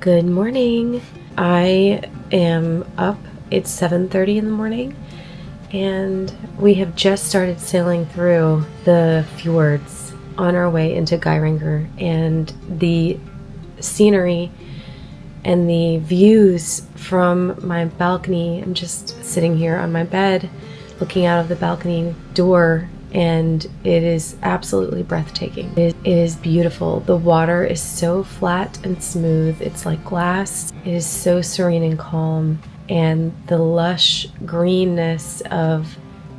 Good morning. I am up. It's 7:30 in the morning, and we have just started sailing through the fjords on our way into Geiranger, and the scenery and the views from my balcony. I'm just sitting here on my bed looking out of the balcony door, and it is absolutely breathtaking. It is beautiful. The water is so flat and smooth. It's like glass. It is so serene and calm, and the lush greenness of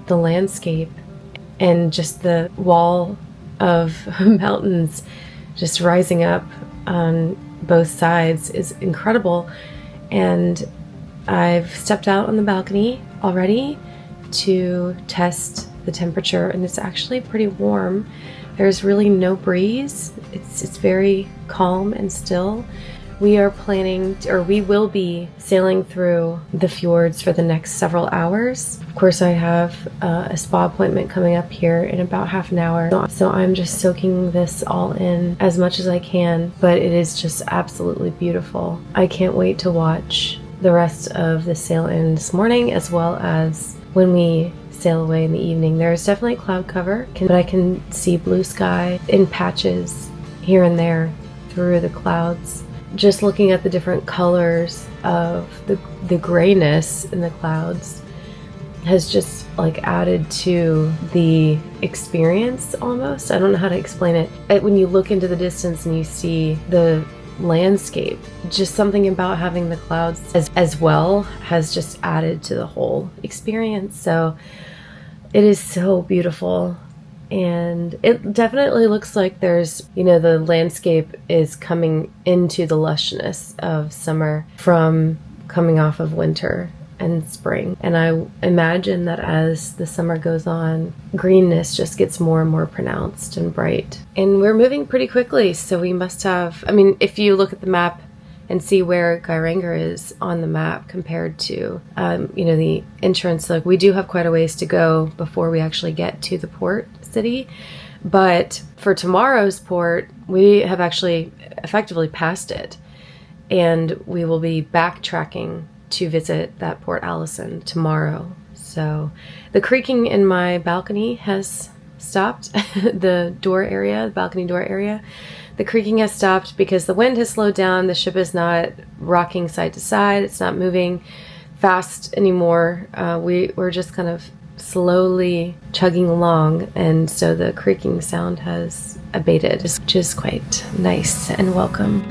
the landscape and just the wall of mountains just rising up on both sides is incredible. And I've stepped out on the balcony already to test the temperature, and it's actually pretty warm. There's really no breeze. It's very calm and still. We are planning, or we will be sailing through the fjords for the next several hours. Of course, I have a spa appointment coming up here in about half an hour, so I'm just soaking this all in as much as I can, but it is just absolutely beautiful. I can't wait to watch the rest of the sail in this morning, as well as when we sail away in the evening. There's definitely cloud cover, but I can see blue sky in patches here and there through the clouds. Just looking at the different colors of the grayness in the clouds has just like added to the experience almost. I don't know how to explain it. When you look into the distance and you see the landscape, just something about having the clouds as well has just added to the whole experience. So it is so beautiful, and it definitely looks like there's, the landscape is coming into the lushness of summer from coming off of winter and spring. And I imagine that as the summer goes on, greenness just gets more and more pronounced and bright. And we're moving pretty quickly, so we must have, if you look at the map and see where Geiranger is on the map compared to, the entrance, like we do have quite a ways to go before we actually get to the port city. But for tomorrow's port, we have actually effectively passed it, and we will be backtracking to visit that Port Allison tomorrow. So the creaking in my balcony has stopped. The balcony door area, the creaking has stopped because the wind has slowed down. The ship is not rocking side to side. It's not moving fast anymore. We're just kind of slowly chugging along, and so the creaking sound has abated, which is quite nice and welcome.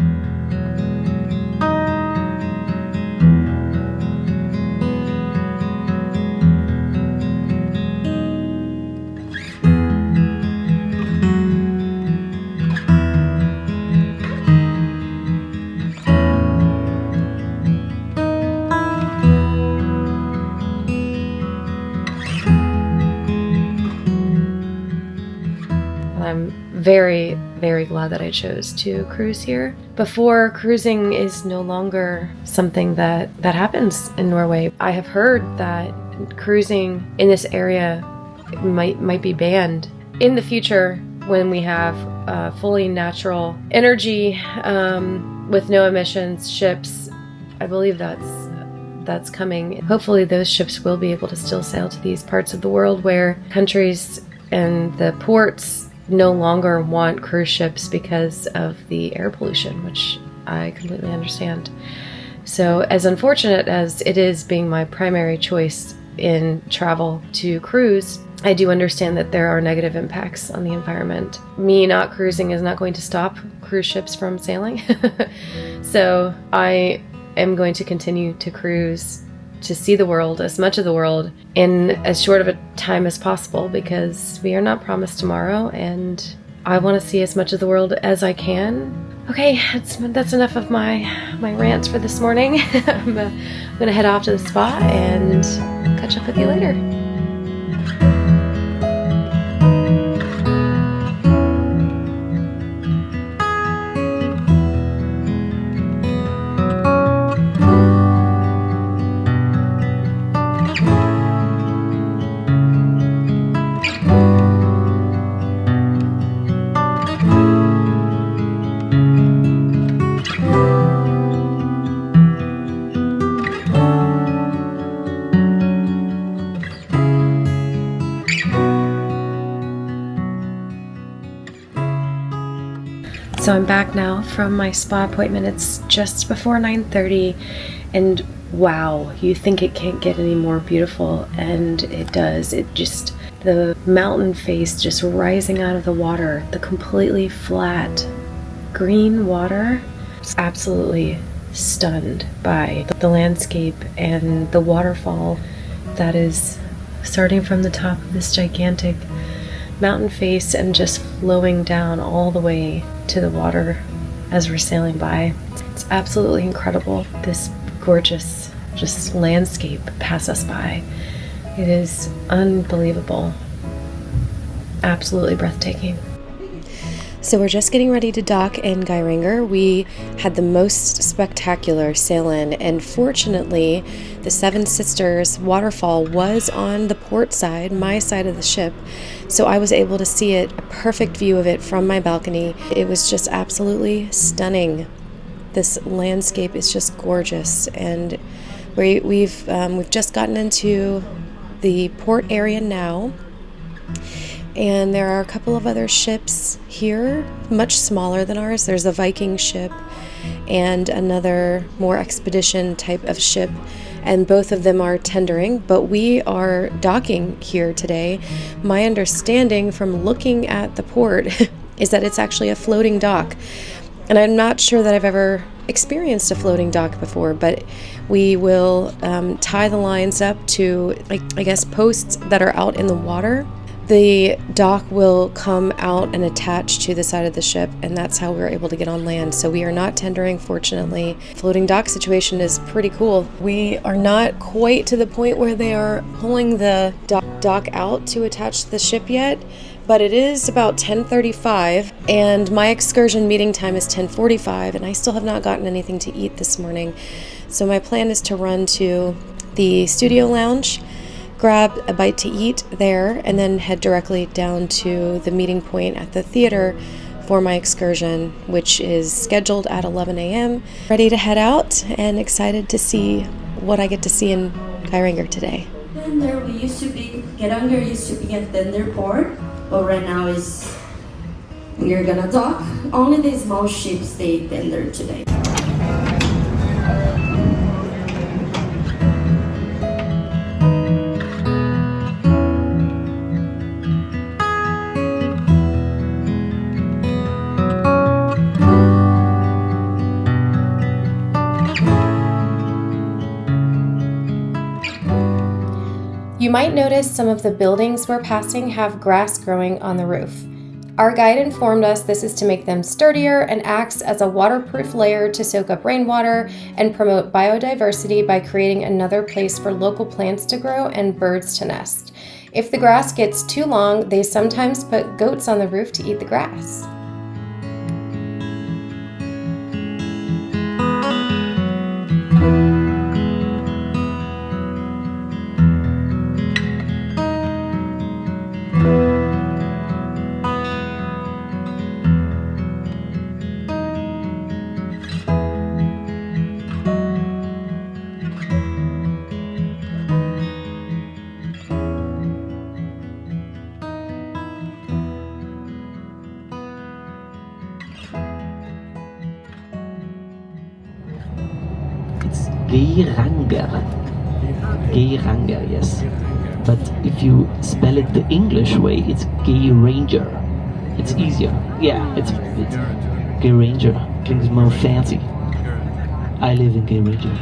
I'm very, very glad that I chose to cruise here. Before, cruising is no longer something that happens in Norway. I have heard that cruising in this area might be banned in the future when we have fully natural energy with no emissions ships. I believe that's coming. Hopefully those ships will be able to still sail to these parts of the world where countries and the ports no longer want cruise ships because of the air pollution, which I completely understand. So as unfortunate as it is being my primary choice in travel to cruise, I do understand that there are negative impacts on the environment. Me not cruising is not going to stop cruise ships from sailing. So I am going to continue to cruise to see the world, as much of the world, in as short of a time as possible, because we are not promised tomorrow, and I want to see as much of the world as I can. Okay, that's enough of my rants for this morning. I'm gonna head off to the spa and catch up with you later. So I'm back now from my spa appointment. It's just before 9:30, and wow, you think it can't get any more beautiful, and it does. The mountain face just rising out of the water, the completely flat green water. I was absolutely stunned by the landscape and the waterfall that is starting from the top of this gigantic mountain face and just flowing down all the way to the water as we're sailing by. It's absolutely incredible. This gorgeous just landscape pass us by. It is unbelievable. Absolutely breathtaking. So we're just getting ready to dock in Geiranger. We had the most spectacular sail-in, and fortunately, the Seven Sisters waterfall was on the port side, my side of the ship, so I was able to see it, a perfect view of it from my balcony. It was just absolutely stunning. This landscape is just gorgeous, and we've just gotten into the port area now. And there are a couple of other ships here, much smaller than ours. There's a Viking ship and another more expedition type of ship, and both of them are tendering, but we are docking here today. My understanding from looking at the port is that it's actually a floating dock, and I'm not sure that I've ever experienced a floating dock before, but we will tie the lines up to, I guess, posts that are out in the water. The dock will come out and attach to the side of the ship, and that's how we're able to get on land. So we are not tendering, fortunately. Floating dock situation is pretty cool. We are not quite to the point where they are pulling the dock out to attach the ship yet, but it is about 10:35, and my excursion meeting time is 10:45, and I still have not gotten anything to eat this morning. So my plan is to run to the studio lounge, grab a bite to eat there, and then head directly down to the meeting point at the theater for my excursion, which is scheduled at 11 a.m. Ready to head out and excited to see what I get to see in Geiranger today. Geiranger used to be at tender port, but right now we're gonna dock. Only the small ships stay tender today. You might notice some of the buildings we're passing have grass growing on the roof. Our guide informed us this is to make them sturdier and acts as a waterproof layer to soak up rainwater and promote biodiversity by creating another place for local plants to grow and birds to nest. If the grass gets too long, they sometimes put goats on the roof to eat the grass. Geiranger. Geiranger, yes. But if you spell it the English way, it's Geiranger. It's easier. Yeah, it's Geiranger. Things more fancy. I live in Geiranger.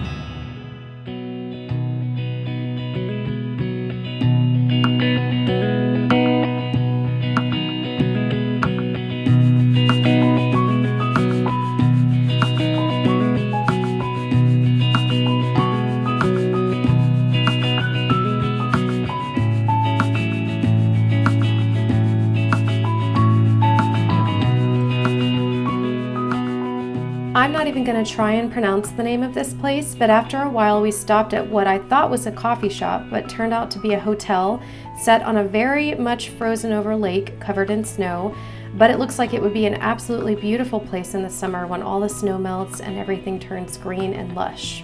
I'm not even going to try and pronounce the name of this place, but after a while we stopped at what I thought was a coffee shop, but turned out to be a hotel set on a very much frozen over lake covered in snow. But it looks like it would be an absolutely beautiful place in the summer when all the snow melts and everything turns green and lush.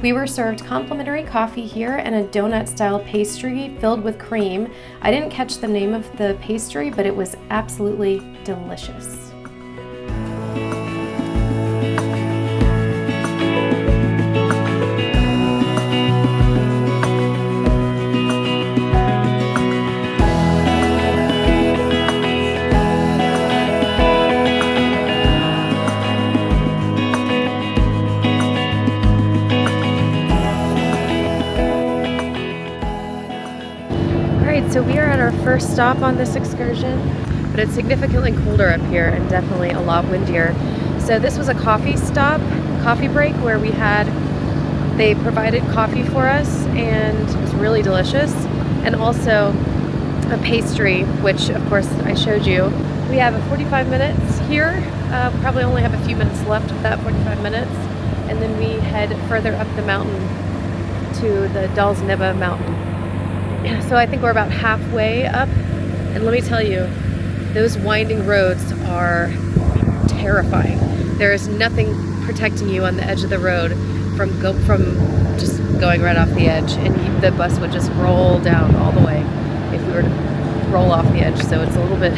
We were served complimentary coffee here and a donut-style pastry filled with cream. I didn't catch the name of the pastry, but it was absolutely delicious. So we are at our first stop on this excursion, but it's significantly colder up here and definitely a lot windier. So this was a coffee break where they provided coffee for us and it was really delicious. And also a pastry, which of course I showed you. We have 45 minutes here. Probably only have a few minutes left of that 45 minutes. And then we head further up the mountain to the Dalsnibba Mountain. So I think we're about halfway up, and let me tell you, those winding roads are terrifying. There is nothing protecting you on the edge of the road from just going right off the edge, and the bus would just roll down all the way if we were to roll off the edge. So it's a little bit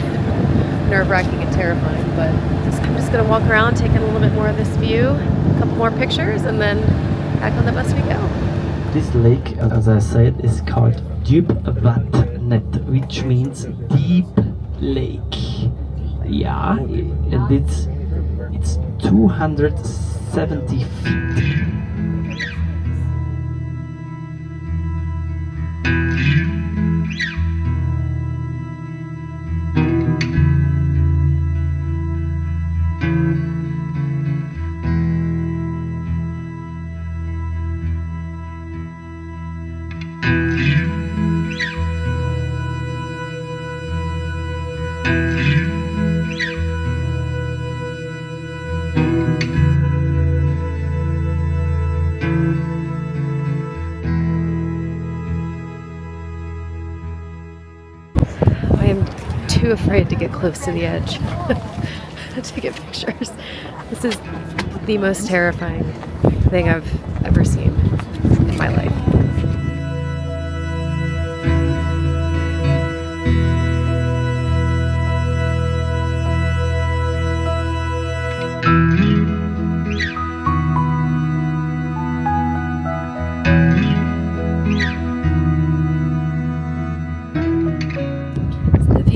nerve-wracking and terrifying, but I'm just going to walk around, take in a little bit more of this view, a couple more pictures, and then back on the bus we go. This lake, as I said, is called Djupvattnet, which means deep lake. Yeah, and it's 270 feet. Too afraid to get close to the edge to get pictures. This is the most terrifying thing I've ever seen in my life.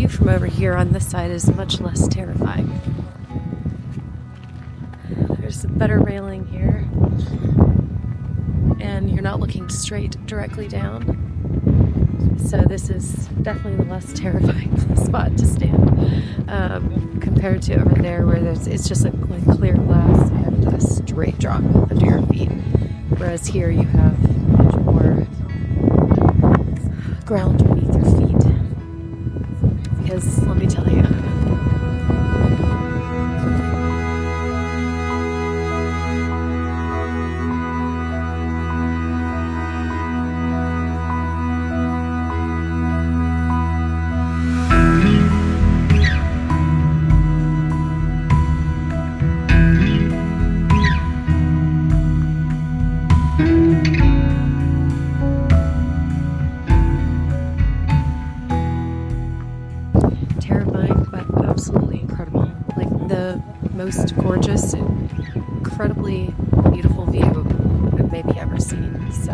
From over here on this side is much less terrifying. There's a better railing here, and you're not looking straight directly down. So this is definitely the less terrifying spot to stand compared to over there where it's just like clear glass and a straight drop under your feet. Whereas here you have much more ground beneath your feet. Because let me tell you, absolutely incredible. Like the most gorgeous and incredibly beautiful view I've maybe ever seen. So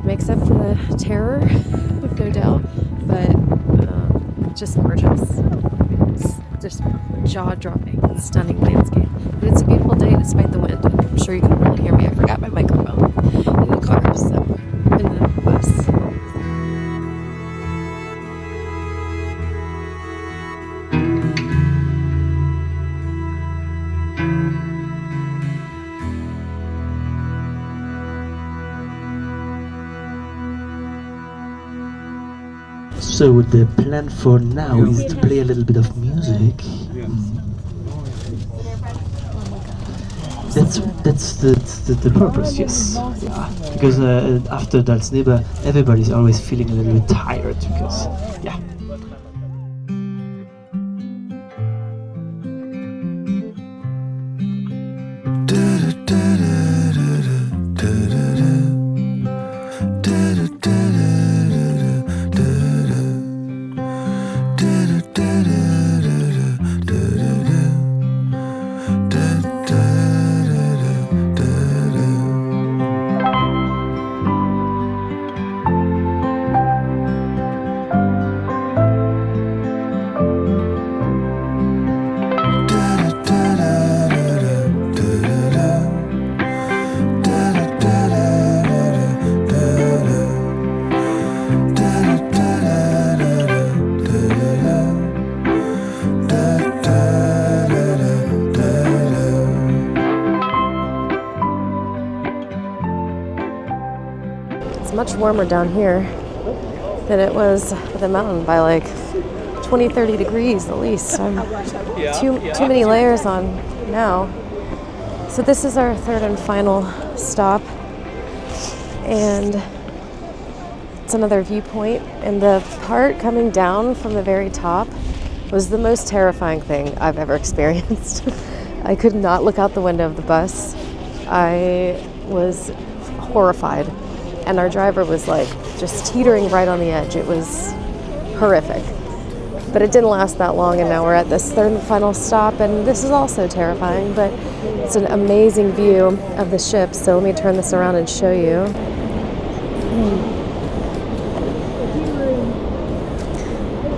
makes up for the terror, no doubt, but just gorgeous. It's just jaw-dropping, stunning landscape. But it's a beautiful day despite the wind. I'm sure you can really hear me. I forgot my microphone in the car, so in the bus. So the plan for now is to play a little bit of music. That's the purpose, yes. Yeah. Because after Dalsnibba, everybody's always feeling a little bit tired because, yeah. much warmer down here than it was at the mountain by like 20, 30 degrees at least. I'm too many layers on now. So this is our third and final stop, and it's another viewpoint, and the part coming down from the very top was the most terrifying thing I've ever experienced. I could not look out the window of the bus. I was horrified, and our driver was like just teetering right on the edge. It was horrific. But it didn't last that long, and now we're at this third and final stop, and this is also terrifying, but it's an amazing view of the ship. So let me turn this around and show you.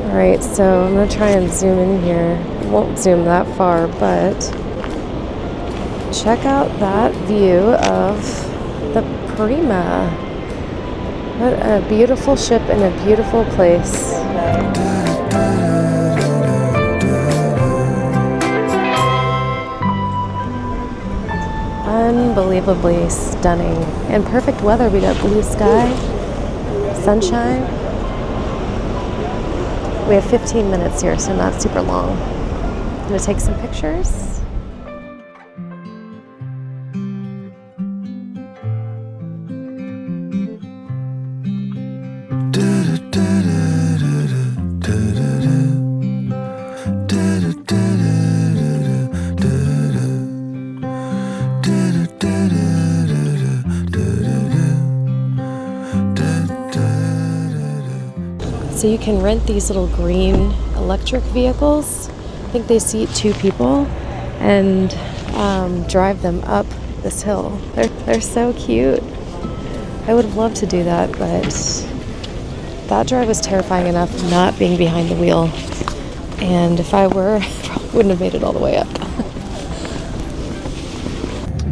All right, so I'm gonna try and zoom in here. I won't zoom that far, but check out that view of the Prima. What a beautiful ship in a beautiful place. Unbelievably stunning. And perfect weather. We got blue sky, sunshine. We have 15 minutes here, so not super long. I'm gonna take some pictures. So you can rent these little green electric vehicles. I think they seat 2 people, and drive them up this hill. They're so cute. I would have loved to do that, but that drive was terrifying enough not being behind the wheel. And if I were, I probably wouldn't have made it all the way up.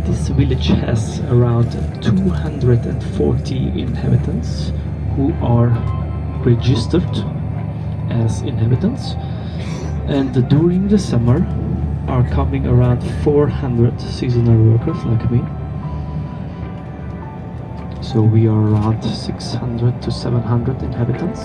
This village has around 240 inhabitants who are registered as inhabitants, and during the summer are coming around 400 seasonal workers like me. So we are around 600 to 700 inhabitants.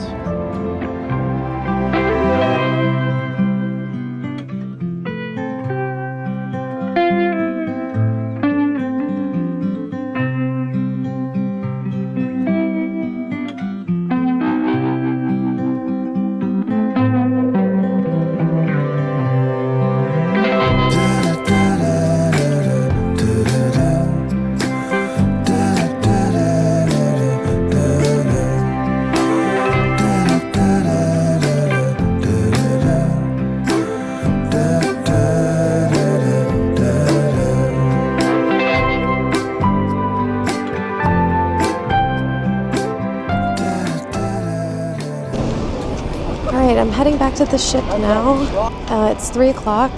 I'm heading back to the ship now. It's 3 o'clock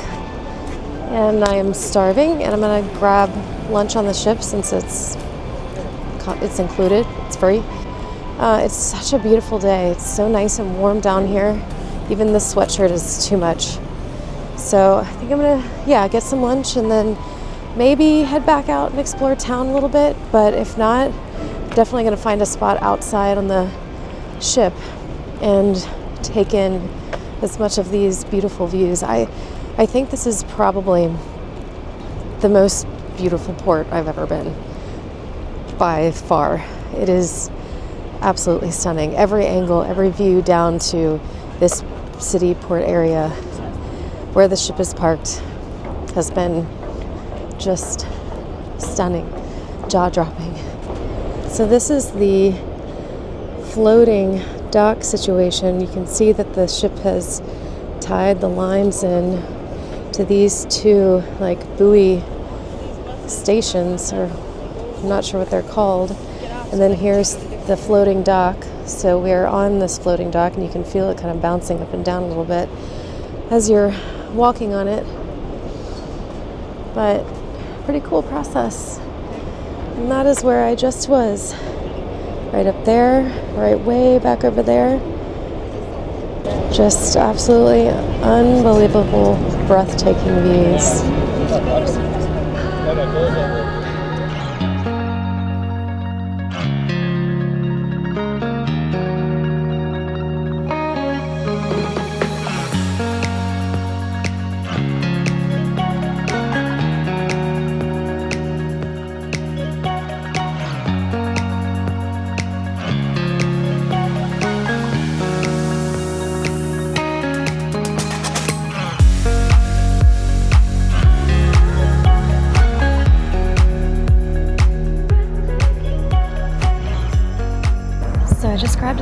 and I am starving, and I'm gonna grab lunch on the ship since it's included, it's free. It's such a beautiful day. It's so nice and warm down here. Even this sweatshirt is too much. So I think I'm gonna, get some lunch and then maybe head back out and explore town a little bit. But if not, definitely gonna find a spot outside on the ship and take in as much of these beautiful views. I think this is probably the most beautiful port I've ever been, by far. It is absolutely stunning. Every angle, every view down to this city port area where the ship is parked has been just stunning, jaw-dropping. So this is the floating dock situation. You can see that the ship has tied the lines in to these 2 like buoy stations, or I'm not sure what they're called. And then here's the floating dock. So we're on this floating dock, and you can feel it kind of bouncing up and down a little bit as you're walking on it. But pretty cool process. And that is where I just was. Right up there, right way back over there. Just absolutely unbelievable, breathtaking views.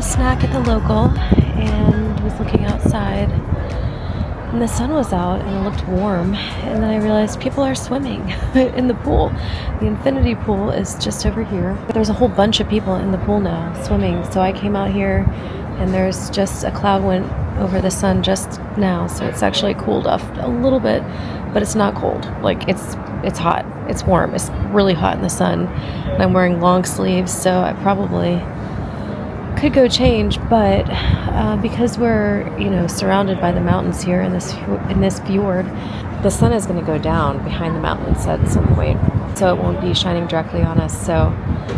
a snack at the local and was looking outside. And the sun was out and it looked warm. And then I realized people are swimming in the pool. The infinity pool is just over here. There's a whole bunch of people in the pool now swimming. So I came out here and there's just a cloud went over the sun just now. So it's actually cooled off a little bit, but it's not cold. Like it's hot. It's warm. It's really hot in the sun. And I'm wearing long sleeves, so I probably could go change, but because we're surrounded by the mountains here in this fjord, the sun is going to go down behind the mountains at some point, so it won't be shining directly on us. So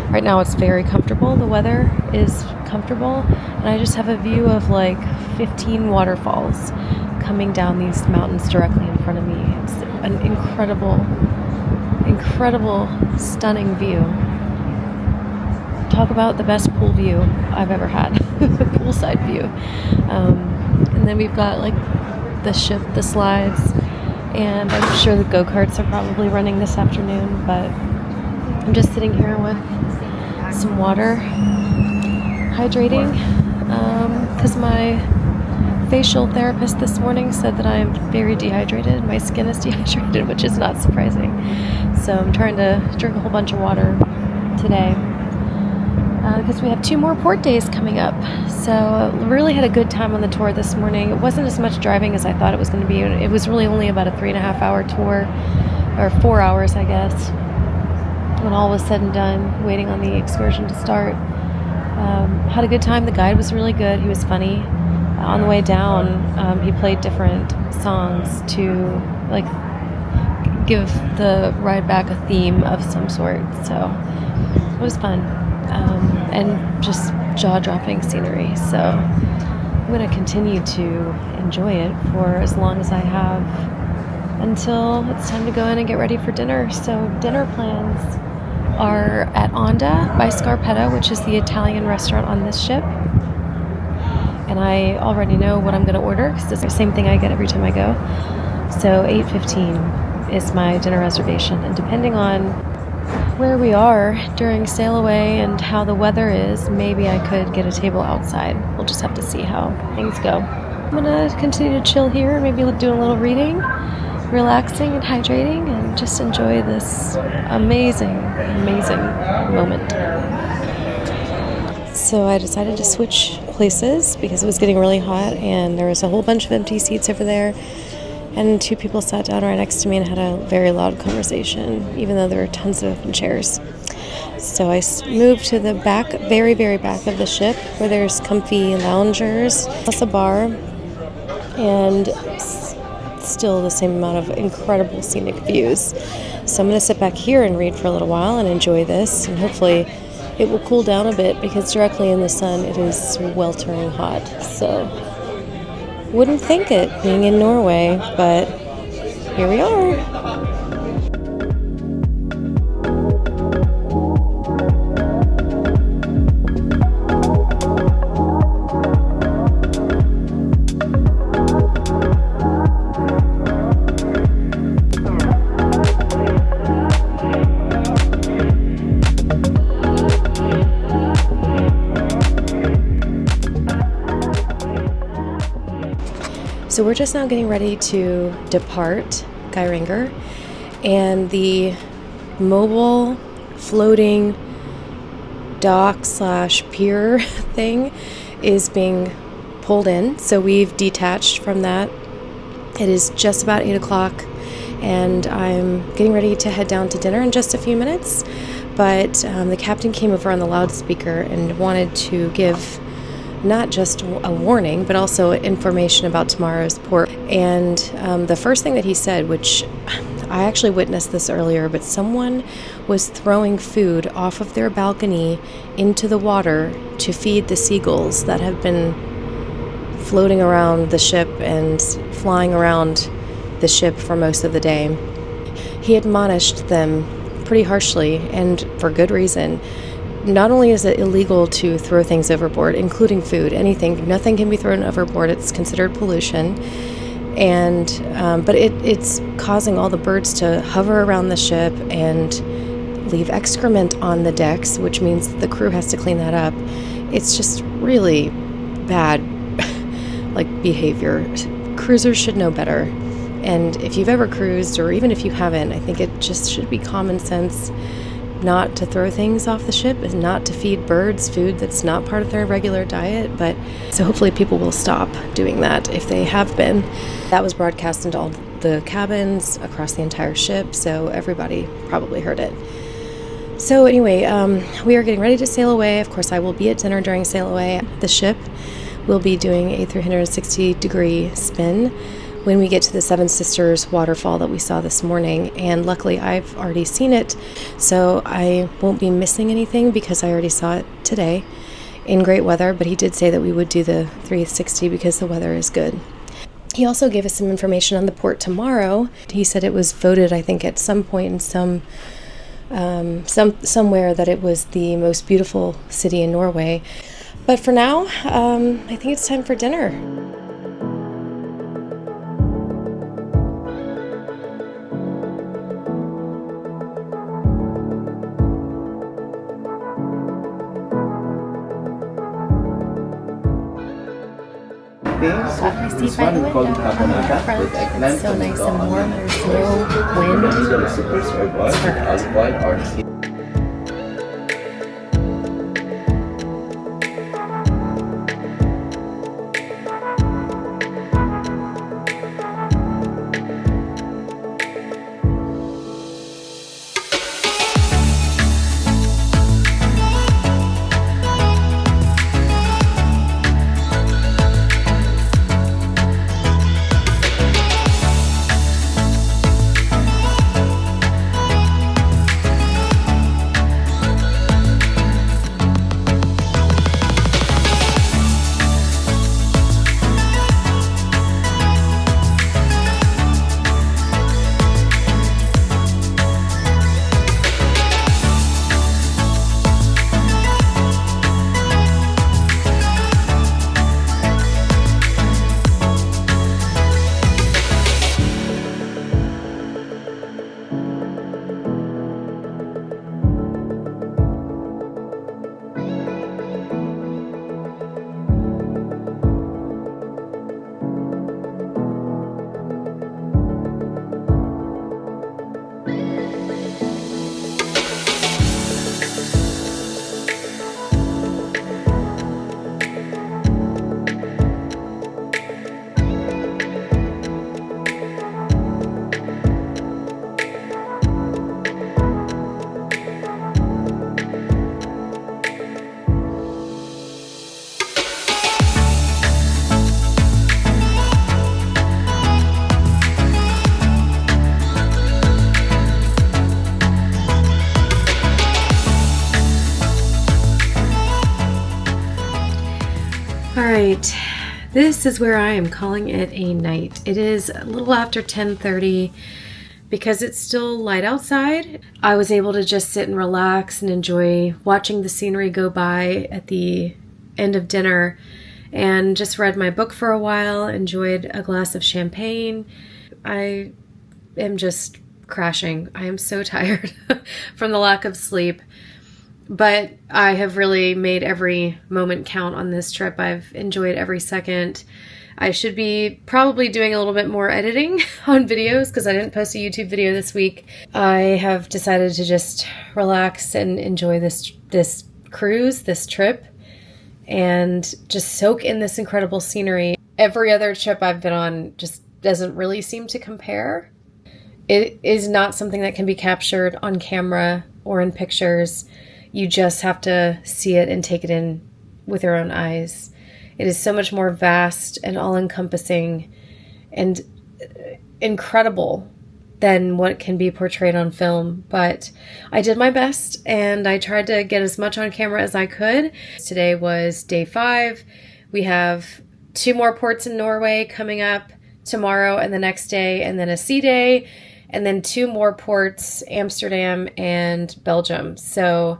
right now it's very comfortable. The weather is comfortable, and I just have a view of like 15 waterfalls coming down these mountains directly in front of me. It's an incredible, stunning view. Talk about the best pool view I've ever had. Poolside view. And then we've got like the ship, the slides, and I'm sure the go-karts are probably running this afternoon, but I'm just sitting here with some water, hydrating, because my facial therapist this morning said that I'm very dehydrated. My skin is dehydrated, which is not surprising. So I'm trying to drink a whole bunch of water today. Because we have 2 more port days coming up. So I really had a good time on the tour this morning. It wasn't as much driving as I thought it was going to be. It was really only about a 3.5 hour tour, or 4 hours, I guess, when all was said and done, waiting on the excursion to start. Had a good time. The guide was really good. He was funny. On the way down, he played different songs to like give the ride back a theme of some sort. So it was fun. And just jaw-dropping scenery. So I'm going to continue to enjoy it for as long as I have until it's time to go in and get ready for dinner. So dinner plans are at Onda by Scarpetta, which is the Italian restaurant on this ship. And I already know what I'm going to order because it's the same thing I get every time I go. So 8:15 is my dinner reservation. And depending on where we are during sail away and how the weather is, maybe I could get a table outside. We'll just have to see how things go. I'm gonna continue to chill here, maybe do a little reading, relaxing and hydrating, and just enjoy this amazing moment. So I decided to switch places because it was getting really hot and there was a whole bunch of empty seats over there. And 2 people sat down right next to me and had a very loud conversation, even though there were tons of open chairs. So I moved to the back, very, very back of the ship, where there's comfy loungers, plus a bar, and still the same amount of incredible scenic views. So I'm going to sit back here and read for a little while and enjoy this, and hopefully it will cool down a bit, because directly in the sun it is sweltering hot. So wouldn't think it being in Norway, but here we are. So we're just now getting ready to depart Geiranger, and the mobile floating dock/pier thing is being pulled in. So we've detached from that. It is just about 8 o'clock, and I'm getting ready to head down to dinner in just a few minutes. But the captain came over on the loudspeaker and wanted to give not just a warning, but also information about tomorrow's port. And the first thing that he said, which I actually witnessed this earlier, but someone was throwing food off of their balcony into the water to feed the seagulls that have been floating around the ship and flying around the ship for most of the day. He admonished them pretty harshly, and for good reason. Not only is it illegal to throw things overboard, including food, anything, nothing can be thrown overboard. It's considered pollution, and but it's causing all the birds to hover around the ship and leave excrement on the decks, which means the crew has to clean that up. It's just really bad, like, behavior. Cruisers should know better. And if you've ever cruised, or even if you haven't, I think it just should be common sense not to throw things off the ship and not to feed birds food that's not part of their regular diet. But so hopefully people will stop doing that if they have been. That was broadcast into all the cabins across the entire ship, so everybody probably heard it. So anyway, we are getting ready to sail away. Of course, I will be at dinner during sail away. The ship will be doing a 360-degree spin when we get to the Seven Sisters waterfall that we saw this morning, and luckily I've already seen it, so I won't be missing anything because I already saw it today in great weather. But he did say that we would do the 360 because the weather is good. He also gave us some information on the port tomorrow. He said it was voted, I think, at some point in somewhere that it was the most beautiful city in Norway. But for now, I think it's time for dinner. I see by the window on the front. It's so nice and warm. There's no wind. It's perfect. Alright, this is where I am calling it a night. It is a little after 10:30 because it's still light outside. I was able to just sit and relax and enjoy watching the scenery go by at the end of dinner, and just read my book for a while, enjoyed a glass of champagne. I am just crashing. I am so tired from the lack of sleep. But I have really made every moment count on this trip. I've enjoyed every second. I should be probably doing a little bit more editing on videos because I didn't post a YouTube video this week. I have decided to just relax and enjoy this cruise, this trip, and just soak in this incredible scenery. Every other trip I've been on just doesn't really seem to compare. It is not something that can be captured on camera or in pictures. You just have to see it and take it in with your own eyes. It is so much more vast and all-encompassing and incredible than what can be portrayed on film. But I did my best, and I tried to get as much on camera as I could. Today was day 5. We have 2 more ports in Norway coming up tomorrow and the next day, and then a sea day, and then 2 more ports, Amsterdam and Belgium. So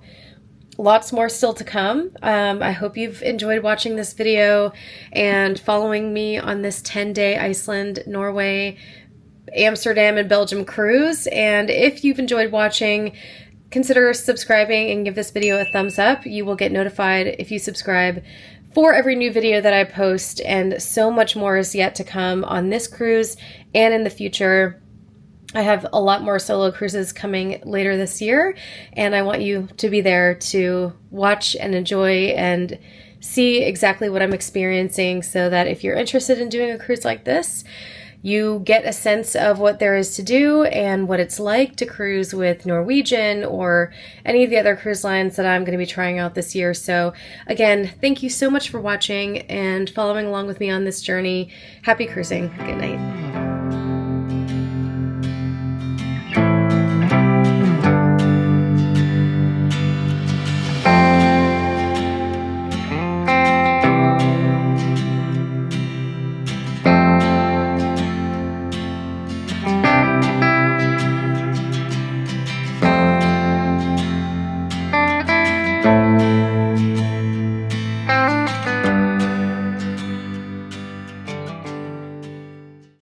lots more still to come. I hope you've enjoyed watching this video and following me on this 10-day Iceland, Norway, Amsterdam, and Belgium cruise. And if you've enjoyed watching, consider subscribing and give this video a thumbs up. You will get notified if you subscribe for every new video that I post, and so much more is yet to come on this cruise and in the future. I have a lot more solo cruises coming later this year, and I want you to be there to watch and enjoy and see exactly what I'm experiencing, so that if you're interested in doing a cruise like this, you get a sense of what there is to do and what it's like to cruise with Norwegian or any of the other cruise lines that I'm going to be trying out this year. So again, thank you so much for watching and following along with me on this journey. Happy cruising. Good night.